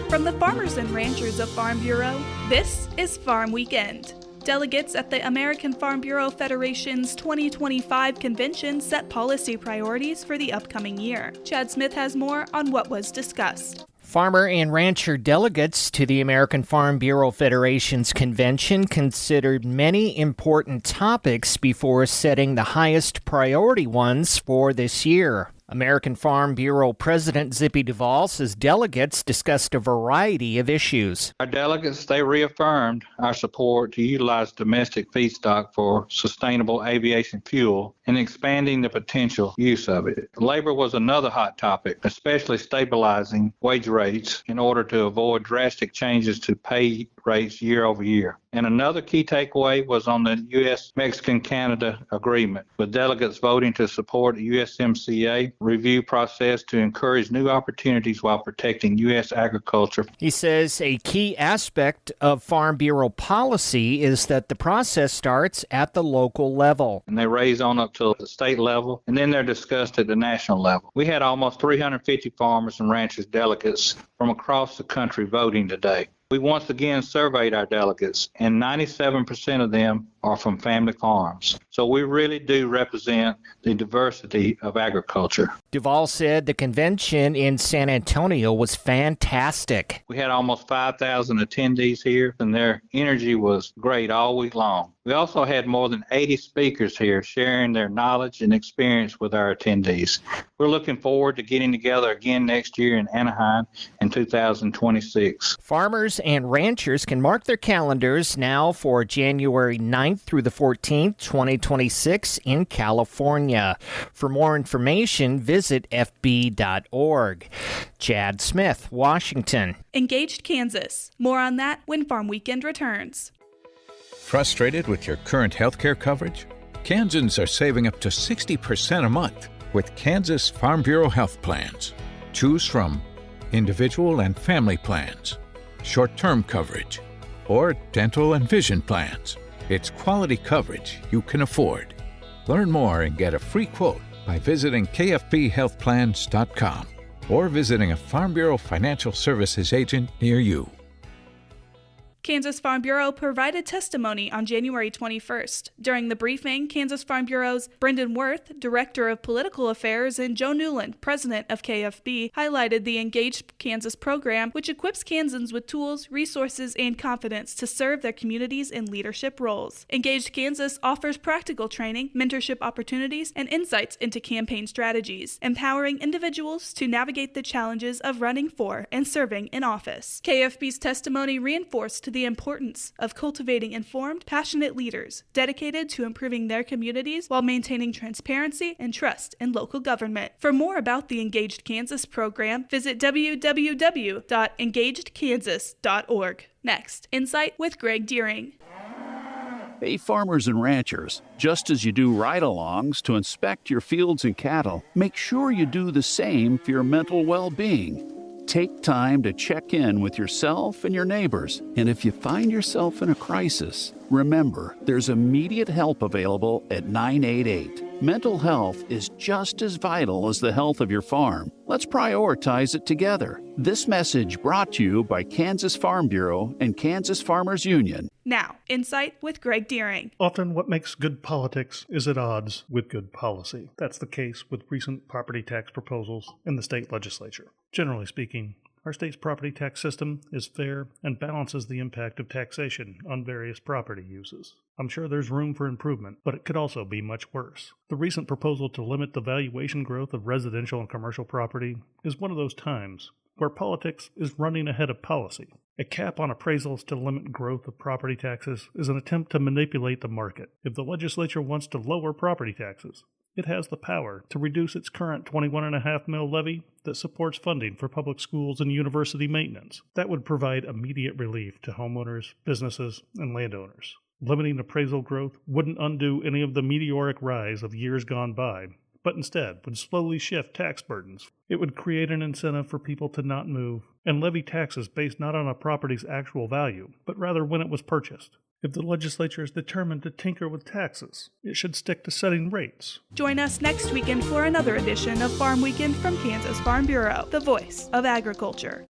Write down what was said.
From the farmers and ranchers of Farm Bureau, this is Farm Weekend. Delegates at the American Farm Bureau Federation's 2025 convention set policy priorities for the upcoming year. Chad Smith has more on what was discussed. Farmer and rancher delegates to the American Farm Bureau Federation's convention considered many important topics before setting the highest priority ones for this year. American Farm Bureau President Zippy Duvall says delegates discussed a variety of issues. Our delegates, they reaffirmed our support to utilize domestic feedstock for sustainable aviation fuel and expanding the potential use of it. Labor was another hot topic, especially stabilizing wage rates in order to avoid drastic changes to pay rates year over year. And another key takeaway was on the U.S.-Mexican-Canada agreement, with delegates voting to support the USMCA review process to encourage new opportunities while protecting U.S. agriculture. He says a key aspect of Farm Bureau policy is that the process starts at the local level. And they raise on up to the state level, and then they're discussed at the national level. We had almost 350 farmers and ranchers delegates from across the country voting today. We once again surveyed our delegates, and 97% of them are from family farms. So we really do represent the diversity of agriculture. Duvall said the convention in San Antonio was fantastic. We had almost 5,000 attendees here, and their energy was great all week long. We also had more than 80 speakers here sharing their knowledge and experience with our attendees. We're looking forward to getting together again next year in Anaheim in 2026. Farmers and ranchers can mark their calendars now for January 9th through the 14th, 2026 in California. For more information, visit fb.org. Chad Smith, Washington. Engaged Kansas. More on that when Farm Weekend returns. Frustrated with your current healthcare coverage? Kansans are saving up to 60% a month with Kansas Farm Bureau health plans. Choose from individual and family plans, short-term coverage, or dental and vision plans. It's quality coverage you can afford. Learn more and get a free quote by visiting kfbhealthplans.com or visiting a Farm Bureau Financial Services agent near you. Kansas Farm Bureau provided testimony on January 21st. During the briefing, Kansas Farm Bureau's Brendan Worth, Director of Political Affairs, and Joe Newland, President of KFB, highlighted the Engaged Kansas program, which equips Kansans with tools, resources, and confidence to serve their communities in leadership roles. Engaged Kansas offers practical training, mentorship opportunities, and insights into campaign strategies, empowering individuals to navigate the challenges of running for and serving in office. KFB's testimony reinforced the importance of cultivating informed, passionate leaders dedicated to improving their communities while maintaining transparency and trust in local government. For more about the Engaged Kansas program, visit www.engagedkansas.org. Next, Insight with Greg Deering. Hey, farmers and ranchers, just as you do ride-alongs to inspect your fields and cattle, make sure you do the same for your mental well-being. Take time to check in with yourself and your neighbors. And if you find yourself in a crisis, remember, there's immediate help available at 988. Mental health is just as vital as the health of your farm. Let's prioritize it together. This message brought to you by Kansas Farm Bureau and Kansas Farmers Union. Now, Insight with Greg Deering. Often what makes good politics is at odds with good policy. That's the case with recent property tax proposals in the state legislature. Generally speaking, our state's property tax system is fair and balances the impact of taxation on various property uses. I'm sure there's room for improvement, but it could also be much worse. The recent proposal to limit the valuation growth of residential and commercial property is one of those times where politics is running ahead of policy. A cap on appraisals to limit growth of property taxes is an attempt to manipulate the market. If the legislature wants to lower property taxes, it has the power to reduce its current $21.5 million levy that supports funding for public schools and university maintenance. That would provide immediate relief to homeowners, businesses, and landowners. Limiting appraisal growth wouldn't undo any of the meteoric rise of years gone by, but instead would slowly shift tax burdens. It would create an incentive for people to not move and levy taxes based not on a property's actual value, but rather when it was purchased. If the legislature is determined to tinker with taxes, it should stick to setting rates. Join us next weekend for another edition of Farm Weekend from Kansas Farm Bureau, the voice of agriculture.